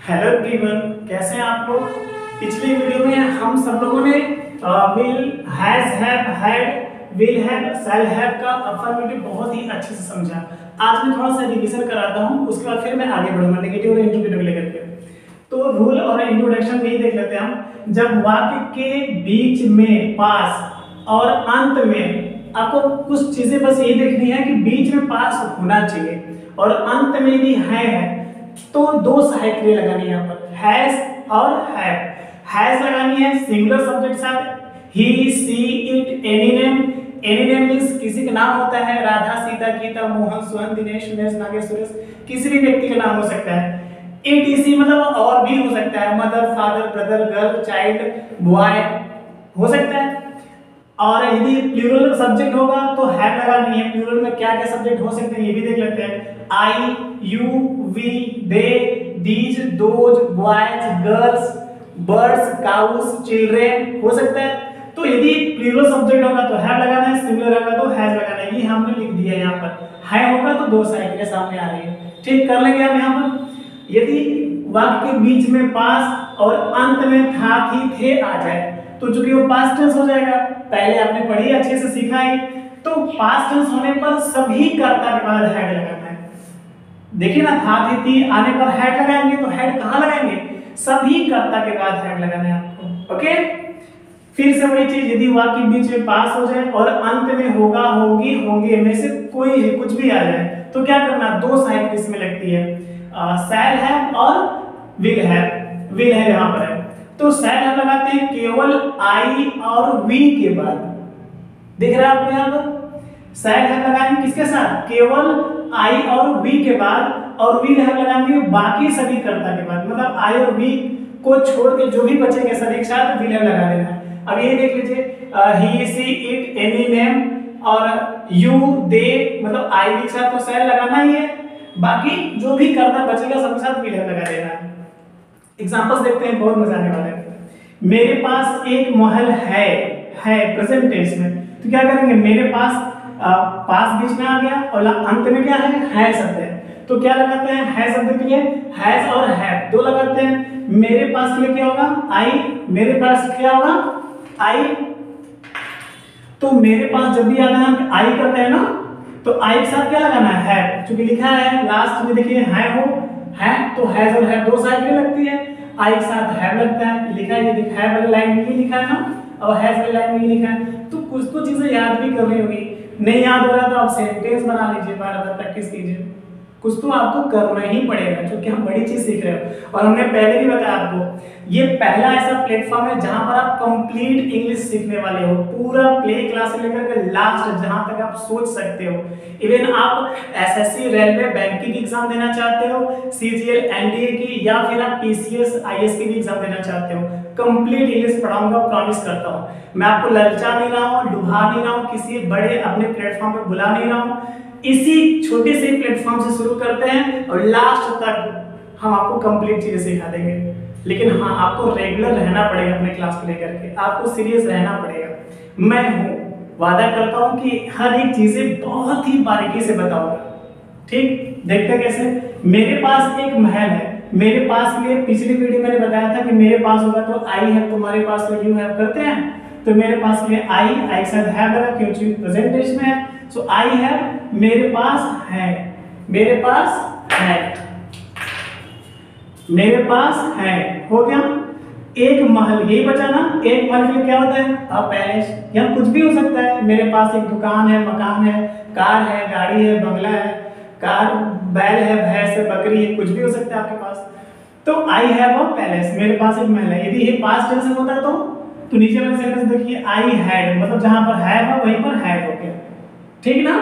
Hello everyone, कैसे हैं आप लोग। पिछली वीडियो में हम सब लोगों ने will, has, have, had, will have, shall have का अफर्मेटिव बहुत ही अच्छे से समझा। आज मैं थोड़ा सा रिवीजन कराता हूं, उसके बाद फिर मैं आगे बढ़ूंगा नेगेटिव और इंट्रोगेटिव लेकर के। तो रूल और इंट्रोडक्शन में ही देख लेते हैं हम। जब वाक्य के बीच में, पास और अंत में आपको कुछ चीजें बस ये देखनी है कि बीच में पास होना चाहिए और अंत में भी है तो दो सहायक क्रिया लगानी है यहाँ पर, हैज और हैव। हैज लगानी है सिंगुलर सब्जेक्ट साथ, he, she, it, any name. Any name means किसी का नाम होता है, राधा, सीता, गीता, मोहन, सुहन, दिनेश, उमेश, नागेश, सुरेश, किसी भी व्यक्ति का नाम हो सकता है। एटीसी मतलब और भी हो सकता है, mother, father, brother, girl, child, boy हो सकता है। और यदि प्लूरल सब्जेक्ट होगा तो हैव लगानी है। प्लूरल में क्या क्या सब्जेक्ट हो सकते हैं ये भी देख लेते हैं। I, you, we, they, these, those, boys, girls, birds, cows, children हो सकता है। तो यदि प्लूरल सब्जेक्ट होगा तो हैव लगाना है, सिंगुलर होगा तो हैज लगाना है। ये हमने लिख दिया यहाँ पर। है होगा तो दो सहायक क्रिया सामने आ रही है। ठीक कर लेंगे हम यहाँ पर। यदि वाक्य के बीच में पास और अंत में था, थी, थे आ जाए तो चूंकि वो पास्ट टेंस हो जाएगा। पहले आपने पढ़ी, अच्छे से सीखा है। तो पास्ट टेंस होने पर सभी कर्ता के बाद हैड लगाना है। देखिए ना, था, थी आने पर हैड लगाएंगे तो हैड कहां लगाएंगे? सभी कर्ता के बाद हैड लगाना है आपको। ओके, फिर से वही चीज, यदि वाक्य बीच में पास हो जाए और अंत में होगा, होंगी, होंगे में से कोई कुछ भी आ जाए तो क्या करना? दो सहायक इसमें लगती है, शैल हैव और विल हैव। विल हैव यहां पर है तो शैल हैव लगाते हैं केवल आई और वी के बाद। दिख रहा है आपको यहाँ पर? शैल हैव लगाएंगे किसके साथ? केवल आई और वी के बाद, और विल हैव लगाएंगे बाकी सभी कर्ता के बाद। मतलब आई और वी को छोड़ के जो भी बचेंगे सभी के साथ विल हैव लगा देना है। अब ये देख लीजिए, ही, सी, इट, एनी नेम और यू, दे, मतलब आई के साथ तो शैल लगाना ही है, बाकी जो भी कर्ता बचेगा सबके साथ विल हैव लगा देना है। एग्जांपल्स देखते हैं, बहुत मजा आने वाला है। मेरे पास एक महल है प्रेजेंट टेंस में, तो क्या करेंगे? मेरे पास, पास बीच में आ गया और अंत में क्या है शब्द है, तो क्या लगाते हैं? है शब्द के लिए हैज और हैव दो लगाते हैं। मेरे पास के लिए क्या होगा? आई। मेरे पास क्या होगा? आई। तो मेरे पास जब भी आता है हम आई करते हैं ना, तो आई के साथ क्या लगाना है? हैव। क्योंकि लिखा है लास्ट में, देखिए है तो हैज और हैव दो साइड में लगती है। आई के साथ हैव लगता है, लिखा है, ये हैव वाली लाइन में ये लिखा है ना, और हैज वाली लाइन में ये लिखा है। तो कुछ तो चीजें याद भी करनी होगी। नहीं याद हो रहा तो आप सेंटेंस बना लीजिए, बार-बार प्रैक्टिस कीजिए। कुछ तो आपको करना ही पड़ेगा क्योंकि हम बड़ी चीज सीख रहे हो। और हमने पहले भी बताया आपको, ये पहला ऐसा प्लेटफॉर्म है जहां पर आप कंप्लीट इंग्लिश सीखने वाले हो। पूरा प्ले क्लास से लेकर के लास्ट जहां तक आप सोच सकते हो। इवन आप एसएससी, रेलवे, बैंकिंग की एग्जाम देना चाहते हो, सीजीएल, एनडीए की, या फिर आप पीसीएस, आईएएस की भी एग्जाम देना चाहते हो, कंप्लीट इंग्लिश पढ़ाऊंगा, प्रॉमिस करता हूं। मैं आपको ललचा नहीं रहा हूं, डुबा नहीं रहा हूं, किसी बड़े अपने प्लेटफॉर्म पे बुला नहीं रहा हूं। इसी छोटे से प्लेटफॉर्म से शुरू करते हैं और लास्ट तक हम आपको कंप्लीट चीजें सिखा देंगे। लेकिन हाँ, आपको रेगुलर रहना पड़ेगा अपने क्लास को लेकर के, आपको सीरियस रहना पड़ेगा। मैं हूँ, वादा करता हूँ कि हर एक चीजें बहुत ही बारीकी से बताऊंगा। ठीक, देखते हैं कैसे। मेरे पास एक महल है। मेरे पास के लिए पिछली वीडियो मैंने बताया था कि मेरे पास होगा तो आई है, तुम्हारे पास तो यू हैव करते हैं। तो मेरे पास के लिए आई के साथ हैव लगा क्योंकि प्रेजेंट टेंस में है। सो आई हैव, मेरे पास है, मेरे पास है, मेरे पास है, हो गया। एक महल, यही बचा ना। एक महल के लिए क्या होता है? अ पैलेस, या कुछ भी हो सकता है। मेरे पास एक दुकान है, मकान है, कार है, गाड़ी है, बंगला है, कार, बैल है, भैंस है, बकरी है, कुछ भी हो सकता है आपके पास। तो आई हैव अ पैलेस, मेरे पास एक महल है। यदि ये पास्ट टेंस में होता है तो नीचे वाले सेंटेंस देखिए, आई हैड, मतलब जहां पर हैव है वहीं पर हैड हो गया। ठीक ना?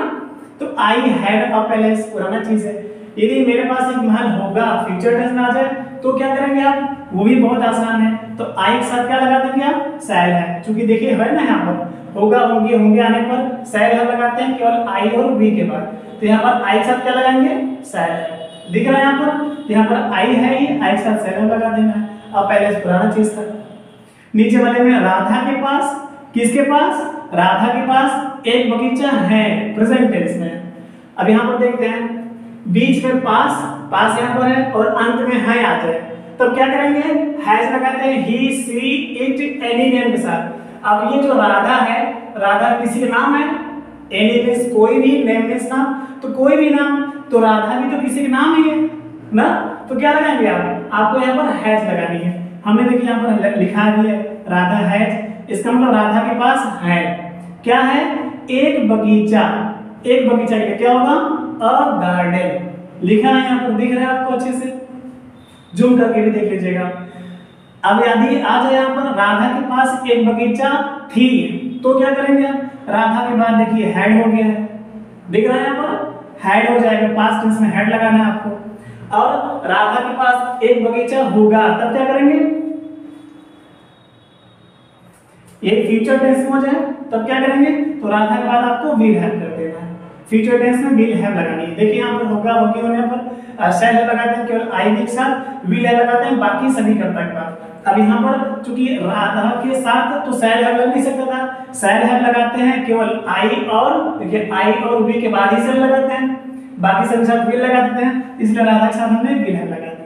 तो आई हैड अ पैलेस पुराना चीज है। यदि मेरे पास एक महल होगा, फ्यूचर टेंस में आ जाए तो क्या करेंगे आप? वो भी बहुत आसान है। तो आई के साथ क्या लगा देंगे आप? शैल है। क्योंकि देखिए है ना, यहाँ पर होगा, होंगे, होंगे आने पर शैल है लगाते हैं केवल आई और वी के बाद। तो यहाँ पर आई के साथ क्या लगाएंगे? शैल है। दिख रहा है यहाँ पर? यहाँ पर आई है, ही आई के साथ शैल लगा देना है। अब पहले पुराना चीज था। नीचे वाले में राधा के पास, किसके पास? राधा के पास एक बगीचा है, प्रेजेंट टेंस में। अब यहाँ पर देखते हैं, बीच में पास, पास यहाँ पर है और अंत में है आ जाए, तब क्या करेंगे, हैज लगाते हैं ही, सी, इट, एनी नेम के साथ। अब ये जो राधा है, राधा किसी का नाम है, एनी मींस कोई भी, नेम मींस नाम, तो कोई भी नाम, तो राधा भी तो किसी का नाम ही है ना, तो क्या लगाएंगे आप, आपको यहाँ पर हैज लगानी है। हमने देखिए यहाँ पर लिखा भी है राधा हैज, इसका मतलब राधा के पास है, क्या है, एक बगीचा। एक बगीचा के लिए क्या होगा, अ गार्डन लिखा है यहाँ पर, दिख रहा है आपको अच्छे से, जूम करके भी देख लीजिएगा। अब यदि आ जाए यहाँ पर राधा के पास एक बगीचा थी, तो क्या करेंगे आप, राधा के बाद देखिए हैड हो गया है, दिख रहा है यहाँ पर, हैड हो जाएगा, पास्ट टेंस में हैड लगाना है आपको। और राधा के पास एक बगीचा होगा, तब क्या करेंगे, ये फ्यूचर टेंस में हो जाए, तब क्या करेंगे, तो राधा के बाद आपको विल हैव कर देना है, फ्यूचर टेंस में विल हैव लगानी है। देखिए यहाँ पर होगा, होगी होने पर शैल हैव लगाते हैं केवल आई के साथ, विल हैव लगाते हैं बाकी सभी कर्ता के बाद। अब यहाँ पर चूंकि राधा के साथ तो शैल हैव लग नहीं सकता था, शैल हैव लगाते हैं केवल आई, और देखिए आई और वी के बाद ही शैल लगाते हैं, बाकी सभी साथ विल लगा देते हैं, इसलिए राधा के साथ हमने विल हैव लगा दिया।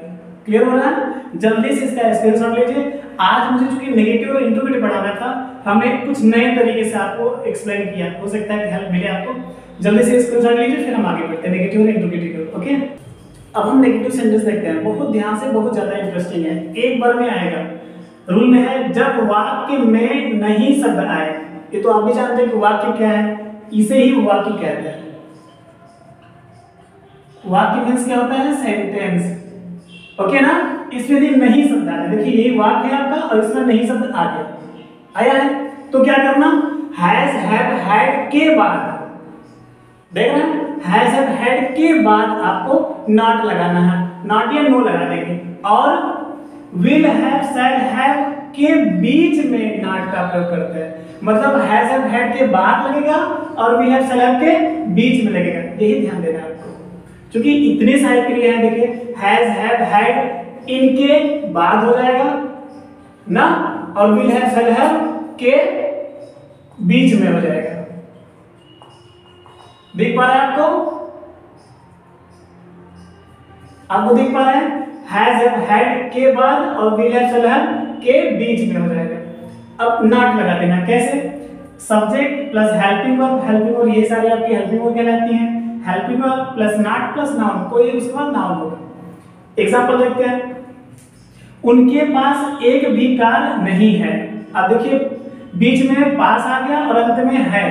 क्लियर हो रहा है, जल्दी से इसका स्क्रीनशॉट लीजिए। आज मुझे चूंकि नेगेटिव और इंट्रोगेटिव पढ़ाना था, हमने कुछ नए तरीके से आपको एक्सप्लेन किया, हो सकता है कि हेल्प मिले आपको। जल्दी से स्क्रीनशॉट लीजिए, फिर हम आगे बढ़ते हैं नेगेटिव और इंट्रोगेटिव। ओके, अब हम नेगेटिव सेंटेंस देखते हैं, बहुत ध्यान से, बहुत ज्यादा इंटरेस्टिंग है, एक बार में आएगा। रूल में है जब वाक्य में नहीं शब्द आए, ये तो आप भी जानते हैं कि वाक्य क्या है, इसे ही वाक्य कहते हैं। वाक्य मींस क्या होता है, सेंटेंस, ओके ना। इसमें यदि नहीं शब्द आए, देखिए यही वाक्य है आपका और इसमें नहीं शब्द आ गया, आया है, तो क्या करना, हैज हैव हैड के बाद, देख रहे हैं, हैज हैव हैड के बाद आपको नॉट लगाना है, नॉट या नो लगा देंगे, और विल हैव शैल हैव के बीच में नॉट का प्रयोग करते हैं, मतलब हैज हैव हैड के बाद लगेगा और विल हैव शैल हैव के बीच में लगेगा, यही ध्यान देना है आपको, क्योंकि इतने सारे क्रिया है। देखिए हैज हैव हैड इनके बाद हो जाएगा ना, और विल हैव शैल हैव के बीच में हो जाएगा, दिख पा रहा है आपको दिख पा रहा है, हैज हैव हैड के बाद और विल हैव शैल हैव के बीच में हो जाएगा। अब नॉट लगा देना, कैसे, subject plus helping verb, helping verb ये सारी आपकी हेल्पिंग वर्ब कहलाती हैं, helping verb plus not plus noun, कोई उसके बाद नाउन होगा। एग्जांपल देखते हैं, उनके पास एक भी कार नहीं है। अब देखिए बीच में पास आ गया और अंत में है,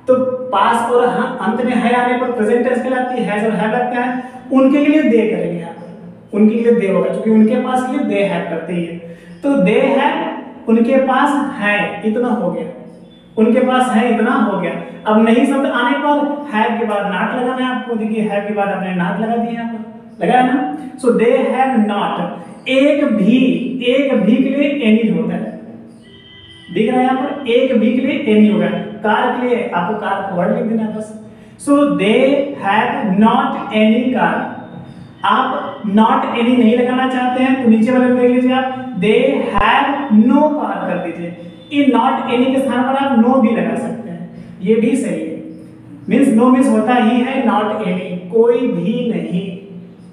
तो पास और अंत में है आने पर प्रेजेंट टेंस कहलाती है, हैज और हैव लगता है। उनके लिए दे करेंगे यहाँ पर, उनके लिए दे होगा, क्योंकि उनके पास के लिए दे हैव करते ही है, तो दे हैव उनके पास है, इतना हो गया, उनके पास है इतना हो गया। अब नहीं शब्द आने पर हैव के बाद नॉट लगाना है आपको, देखिए हैव के बाद आपने नॉट लगा दिया यहाँ पर, लगाया ना, सो दे हैव नॉट, एक भी के लिए एनी होता है, दिख रहा है यहाँ पर, एक भी के लिए एनी होगा, कार के लिए आपको कार को वर्ड लिख देना है बस। So they have not any car, आप नॉट एनी नहीं लगाना चाहते हैं तो नीचे वाले देख लीजिए आप, दे हैव नो कार कर दीजिए, इन नॉट एनी के स्थान पर आप नो भी लगा सकते हैं, ये भी सही है, मींस नो मींस होता ही है नॉट एनी, कोई भी नहीं,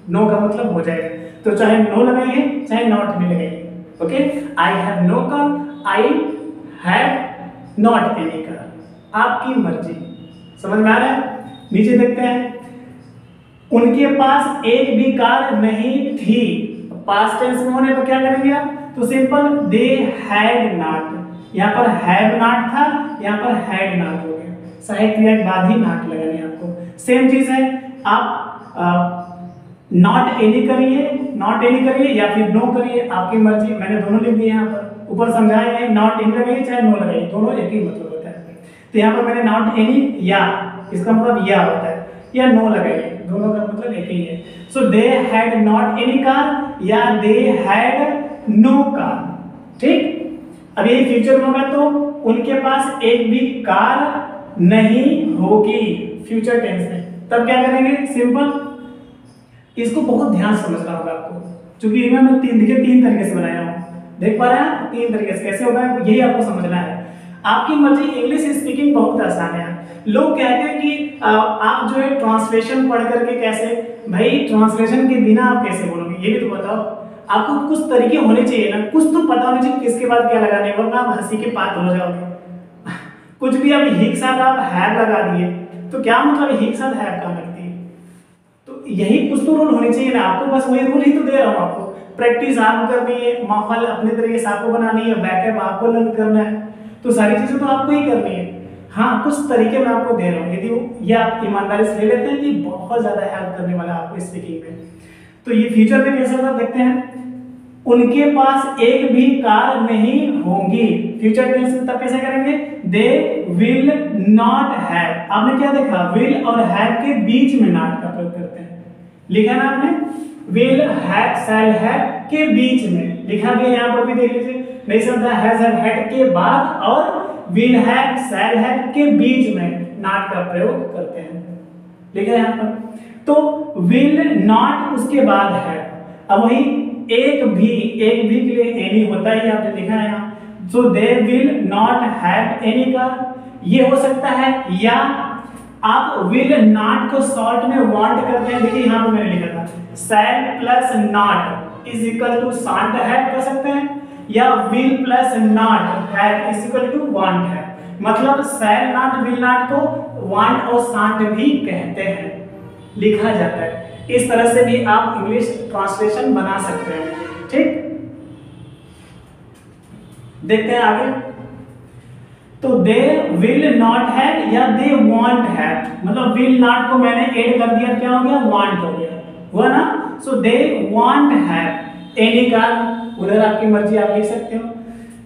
नो का मतलब हो जाएगा, तो चाहे नो लगाइए चाहे नॉट भी लगाइए। Okay, I have no car, I have not any car, आपकी मर्जी, समझ में आ रहा है। नीचे देखते हैं, उनके पास एक भी कार नहीं थी, पास्ट टेंस में होने पर क्या करेंगे आप, तो सिंपल दे हैड नॉट, यहाँ पर हैव नॉट था, यहाँ पर हैड नॉट हो गया, सहायक क्रिया के बाद ही नॉट लगानी है आपको। सेम चीज है, आप नॉट एनी करिए या फिर नो करिए, आपकी मर्जी, मैंने दोनों लिख दिए यहाँ पर, ऊपर समझाया है, नॉट एनी लगाइए चाहे नो लगाइए, दोनों एक ही मतलब होता है। तो यहाँ पर मैंने नॉट एनी या, इसका मतलब या होता है, या नो लगाइए, दोनों का मतलब एक ही है। So they had not any car या दे हैड नो कार, ठीक। अब ये फ्यूचर में होगा तो उनके पास एक भी कार नहीं होगी, फ्यूचर टेंस में, तब क्या करेंगे, सिंपल, इसको बहुत ध्यान से समझना होगा आपको, क्योंकि मैं तीन तरीके से बनाया हूँ, देख पा रहे हैं, तीन तरीके से कैसे होगा यही आपको समझना है। आपकी मर्जी, इंग्लिश स्पीकिंग बहुत आसान है। लोग कहते हैं कि आप जो है ट्रांसलेशन पढ़ करके कैसे भाई ट्रांसलेशन के बिना आप कैसे बोलोगे, ये भी तो बताओ। आपको कुछ तरीके होने चाहिए ना, कुछ तो पता होना चाहिए किसके बाद क्या लगाने, वरना आप हंसी के पात्र हो जाओगे। कुछ भी अब ही के साथ आप हैव लगा दिए तो क्या मतलब ही के साथ हैव कहाँ लगती है। तो यही कुछ तो रूल होने चाहिए ना, आपको बस वही रूल ही तो दे रहा हूँ आपको। प्रैक्टिस आपको करनी है, माहौल अपने तरीके से आपको बनानी है, बैकअप आपको लर्न करना है, तो सारी चीजें तो आपको ही करनी है। हाँ, कुछ तरीके मैं आपको दे रहा हूँ, यदि ये आप ईमानदारी से ले लेते हैं, ये बहुत ज्यादा हेल्प करने वाला है आपको स्पीकिंग में। तो ये फ्यूचर में कैसे होगा देखते हैं। उनके पास एक भी कार नहीं होंगी, फ्यूचर टेंस में तब कैसे करेंगे, दे विल नॉट हैव। आपने क्या देखा, विल और हैव के बीच में नॉट का प्रयोग करते हैं, लिखा ना आपने, विल हैव शैल हैव के बीच में लिखा भी है, यहाँ पर भी देख लीजिए, नहीं समझा, हैज हैव हैड के बाद और विल हैव शैल हैव के बीच में नॉट का प्रयोग करते हैं, लिखा है यहाँ पर। तो विल नॉट उसके बाद है, अब वही एक भी के लिए एनी होता है, आपने लिखा है यहाँ। So they will not have any car, ये हो सकता है, या आप विल नॉट को शॉर्ट में वांट करते हैं, देखिए यहाँ पे मैंने लिखा था shall plus not is equal to shan't have कर सकते हैं, या will plus not have is equal to won't है, मतलब शैल नॉट विल नॉट को वांट और शांट भी कहते हैं, लिखा जाता है। इस तरह से भी आप इंग्लिश ट्रांसलेशन बना सकते हैं, ठीक। देखते हैं आगे। तो दे विल नॉट हैव या दे वांट हैव, मतलब विल नॉट को मैंने ऐड कर दिया, क्या हो गया, वांट हो गया, हुआ ना। So they won't have any car, उधर आपकी मर्जी, आप लिख सकते हो।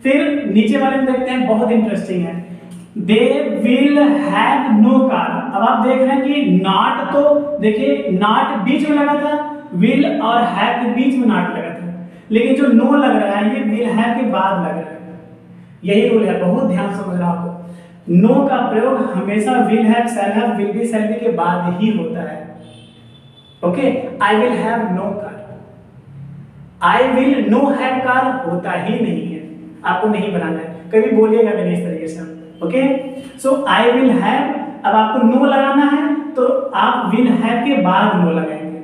फिर नीचे वाले में देखते हैं, बहुत इंटरेस्टिंग है, they will have no car. अब आप देख रहे हैं कि नॉट, तो देखिए नॉट बीच में लगा था, विल और हैव के बीच में नॉट लगा था, लेकिन जो नो लग रहा है ये विल हैव के बाद लग रहा है, यही रूल है, बहुत ध्यान से समझना आपको। नो का प्रयोग हमेशा will have shall have will be shall be के बाद ही होता है, okay. I will have no car, I will no have car होता ही नहीं है, आपको नहीं बनाना है, कभी बोलिएगा भी नहीं इस तरीके से, okay. So I will have, अब आपको नो लगाना है तो आप विल हैव के बाद नो लगाएंगे,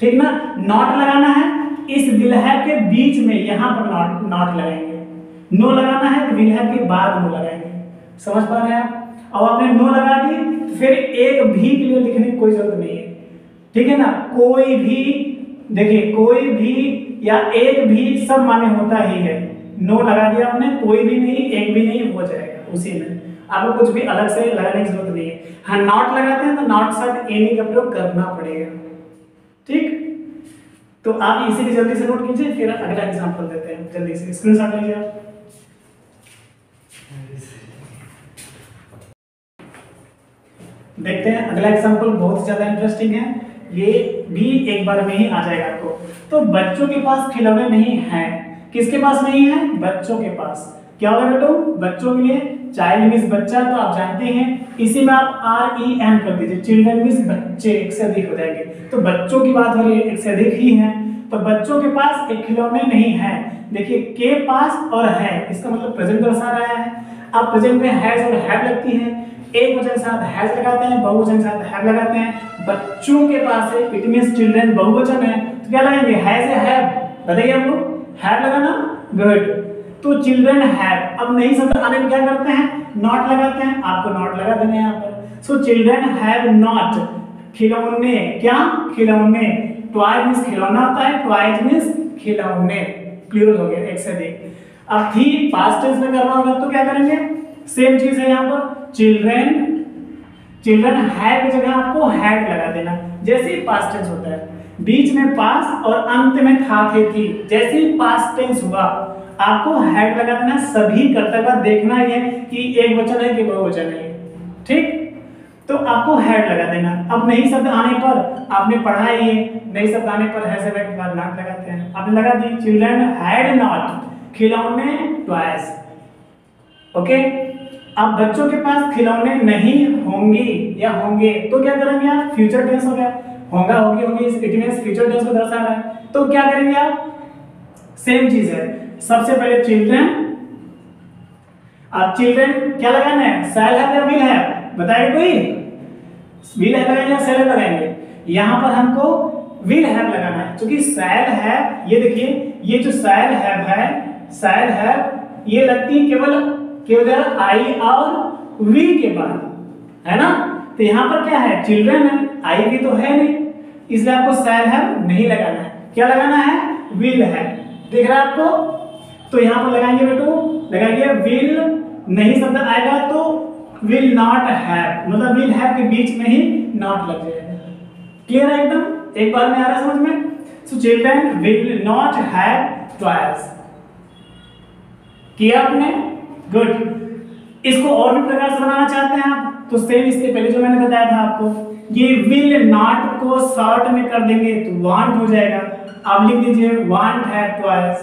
ठीक ना। नॉट लगाना है, इस विल हैव के बीच में यहां पर नॉट लगाएंगे, नो लगाना है तो विल हैव के बाद नो लगाएंगे, समझ पा रहे हैं आप। अब आपने नो लगा दी, फिर एक भी के लिए लिखने की कोई जरूरत नहीं है, ठीक है ना। कोई भी, देखिए कोई भी या एक भी सब माने होता ही है, नो लगा दिया आपने, कोई भी नहीं एक भी नहीं हो जाएगा उसी में, आपको कुछ भी अलग से लगाने की जरूरत नहीं है। हाँ, नॉट लगाते हैं तो नॉट साथ एनी का प्रयोग करना पड़ेगा, ठीक। तो आप इसी की जल्दी से नोट कीजिए, फिर अगला एग्जांपल देते हैं, जल्दी से स्क्रीनशॉट लीजिए आप। देखते हैं अगला एग्जांपल, बहुत ज्यादा इंटरेस्टिंग है, ये भी एक बार में ही आ जाएगा आपको। तो बच्चों के पास खिलौने नहीं हैं, किसके पास नहीं है, बच्चों के पास। क्या होगा बेटो, बच्चों के लिए, चाइल्ड मींस बच्चा, तो आप जानते हैं इसी में आप REN कर दीजिए, चिल्ड्रन मींस बच्चे, एक से अधिक हो जाएंगे, तो बच्चों की बात हो रही है, एक से अधिक ही है, तो बच्चों के पास एक खिलौने नहीं है। देखिए के पास और है, इसका मतलब प्रेजेंट दर्शा रहा है। अब प्रेजेंट में हैज और हैव लगती है, एक वचन के साथ हैज लगाते हैं, बहुवचन के साथ हैव लगाते हैं। बच्चों के पास है, इट मींस चिल्ड्रन बहुवचन है, तो क्या लगाएंगे, हैज या हैव, बताइए आप लोग, हैव लगाना, गुड। तो चिल्ड्रन हैव, अब नहीं समझ आने में क्या करते हैं, नॉट लगाते हैं, आपको नॉट लगा देना है यहाँ पर। सो चिल्ड्रन हैव नॉट, खिलौने, क्या खिलौने, टॉय मींस खिलौना होता है, टॉयज मींस खिलौने, प्लूरल हो गया, एक से अधिक। अब थी पास्ट टेंस में करना होगा तो क्या करेंगे, सेम चीज है यहाँ पर, चिल्ड्रन हैव की जगह आपको हैड लगा देना, जैसे ही पास्ट टेंस होता है, बीच में पास और अंत में था थे थी, जैसे ही पास्ट टेंस हुआ आपको हैड लगा देना। सभी कर्तव्य देखना ही है कि एक वचन है कि बहुवचन है, ठीक। तो आपको हैड लगा देना। अब नई शब्द आने पर, आपने पढ़ा ही है, नई शब्द आने पर हैज के बाद नॉट लगाते हैं, आपने लगा दी, चिल्ड्रन हैड नॉट, खिलौने टॉयज, ओके। अब बच्चों के पास खिलौने नहीं होंगी या होंगे, तो क्या करेंगे आप, फ्यूचर टेंस हो गया, होगा होगी होगी, इट मींस फ्यूचर टेंस को दर्शा रहा है, तो क्या करेंगे आप, सेम चीज है, सबसे पहले चिल्ड्रन, अब चिल्ड्रन क्या लगाना है, शैल हैव या विल हैव, बताएगा कोई, विल हैव लगाएंगे या शैल हैव लगाएंगे, यहाँ पर हमको विल हैव लगाना है, क्योंकि शैल हैव, ये देखिए ये जो शैल हैव है, शैल हैव ये लगती है केवल आई और विल के बाद, है ना। तो यहाँ पर क्या है, चिल्ड्रन है, आई भी तो है नहीं, इसलिए आपको शैल हैव नहीं लगाना है, क्या लगाना है, विल हैव। दिख रहा है आपको? तो यहाँ पर लगाएंगे बेटो, लगाएंगे विल, नहीं शब्द आएगा तो विल नॉट हैव, मतलब विल हैव के बीच में ही नॉट लग जाएगा। क्लियर है एकदम? एक बार में आ रहा है समझ में? So children will not have toys. किया आपने? गुड। इसको और भी प्रकार से बनाना चाहते हैं आप, तो सेम इसके पहले जो मैंने बताया था आपको, ये विल नॉट को शॉर्ट में कर देंगे तो वांट हो जाएगा। आप लिख दीजिए want have toys,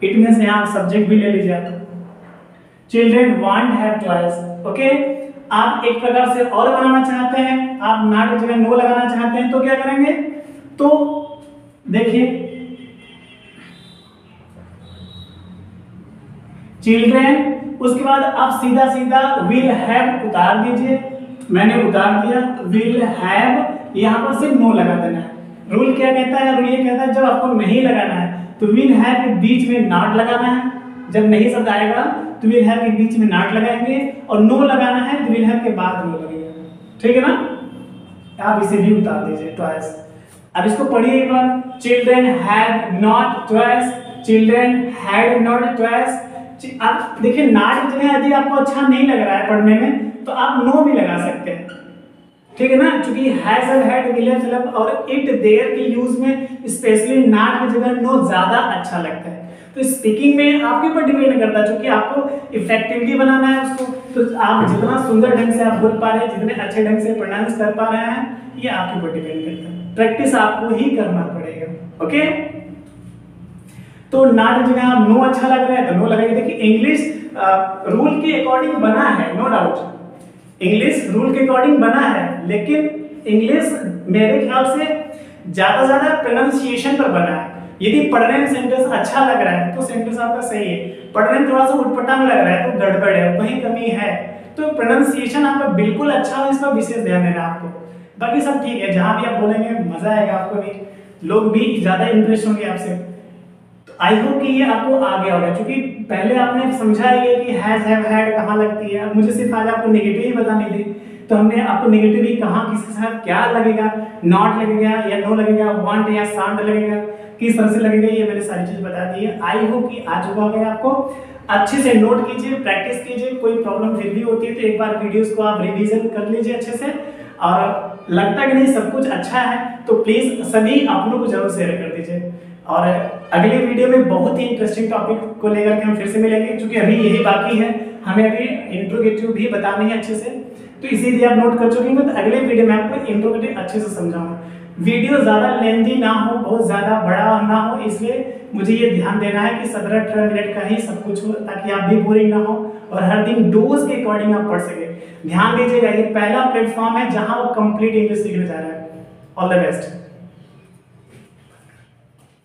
it means यहां सब्जेक्ट भी ले लीजिए आप, children want have toys. Okay, आप एक प्रकार से और बनाना चाहते हैं, आप नॉट की जगह नो लगाना चाहते हैं, तो क्या करेंगे, तो देखिए चिल्ड्रन, उसके बाद आप सीधा सीधा विल हैव उतार दीजिए, मैंने उतार दिया विल हैव, यहां पर सिर्फ नो लगा देना है। रूल क्या कहता है, रूल ये कहता है जब आपको नहीं लगाना है तो विल हैव के बीच में नॉट लगाना है, जब नहीं शब्द आएगा तो विल हैव के बीच में नॉट लगाएंगे, और नो लगाना है तो विल हैव के बाद नो लगेगा, ठीक है ना। आप इसे भी उतार दीजिए ट्वाइस। अब इसको पढ़िए एक बार, children had not twice, children had not twice. आप देखिए नॉट की जगह यदि आपको अच्छा नहीं लग रहा है पढ़ने में तो आप नो भी लगा सकते हैं, ठीक है ना, क्योंकि हैज हैड विल हैव और इट देयर के यूज में स्पेशली नॉट की जगह नो ज्यादा अच्छा लगता है। तो स्पीकिंग में आपके ऊपर डिपेंड करता है, क्योंकि आपको इफेक्टिवली बनाना है उसको, तो आप जितना सुंदर ढंग से आप बोल पा रहे हैं, जितने अच्छे ढंग से प्रोनाउंस कर पा रहे हैं, ये आपके ऊपर डिपेंड करता है, प्रैक्टिस आपको ही करना पड़ेगा। ओके, तो नॉट की जगह आप नो अच्छा लग रहा है तो नो लगाइए। देखिए इंग्लिश रूल के अकॉर्डिंग बना है, नो डाउट इंग्लिश रूल के अकॉर्डिंग बना है, लेकिन इंग्लिश मेरे ख्याल से ज्यादा प्रोनाउंसिएशन पर बना है। यदि पढ़ने में सेंटेंस अच्छा लग रहा है तो सेंटेंस आपका सही है, पढ़ने में थोड़ा सा उटपटांग लग रहा है तो गड़बड़ है, कहीं कमी है, तो प्रोनाउंसिएशन आपका बिल्कुल अच्छा हो, इस पर विशेष ध्यान देना आपको। बाकी सब ठीक है, जहां भी आप बोलेंगे मजा आएगा आपको भी, लोग भी ज्यादा इंप्रेस होंगे आपसे। तो आई होप कि ये आपको आ गया होगा, क्योंकि पहले आपने समझा ही कि हैज हैव हैड कहाँ लगती है, मुझे सिर्फ आज आपको नेगेटिव ही बतानी थी, तो हमने आपको नेगेटिव ही कहाँ किसके साथ क्या लगेगा, नॉट लगेगा या नो लगेगा, वांट या साउंड लगेगा, किस तरह से लगेगा, ये मैंने सारी चीज बता दी है। आई होप कि आ चुका होगा आपको। अच्छे से नोट कीजिए, प्रैक्टिस कीजिए, कोई प्रॉब्लम फिर भी होती है तो एक बार वीडियोस को आप रिवीजन कर लीजिए अच्छे से, और लगता है कि नहीं सब कुछ अच्छा है तो प्लीज सभी अपनों को जरूर शेयर कर दीजिए। और अगले वीडियो में बहुत ही इंटरेस्टिंग टॉपिक को लेकर के हम फिर से मिलेंगे, क्योंकि अभी यही बाकी है, हमें अभी इंट्रोगेटिव भी बतानी है अच्छे से, तो इसीलिए आप नोट कर चुके हैं। तो अगले वीडियो में आपको इंट्रोगेटिव अच्छे से समझाऊंगा। वीडियो ज्यादा लेंथी ना हो, बहुत ज्यादा बड़ा ना हो, इसलिए मुझे ये ध्यान देना है कि 17-18 मिनट का ही सब कुछ हो, ताकि आप भी बोरिंग ना हो और हर दिन डोज के अकॉर्डिंग आप पढ़ सके। ध्यान दीजिएगा, ये पहला प्लेटफॉर्म है जहां वो कंप्लीट इंग्लिश सीखने जा रहा है। All the best.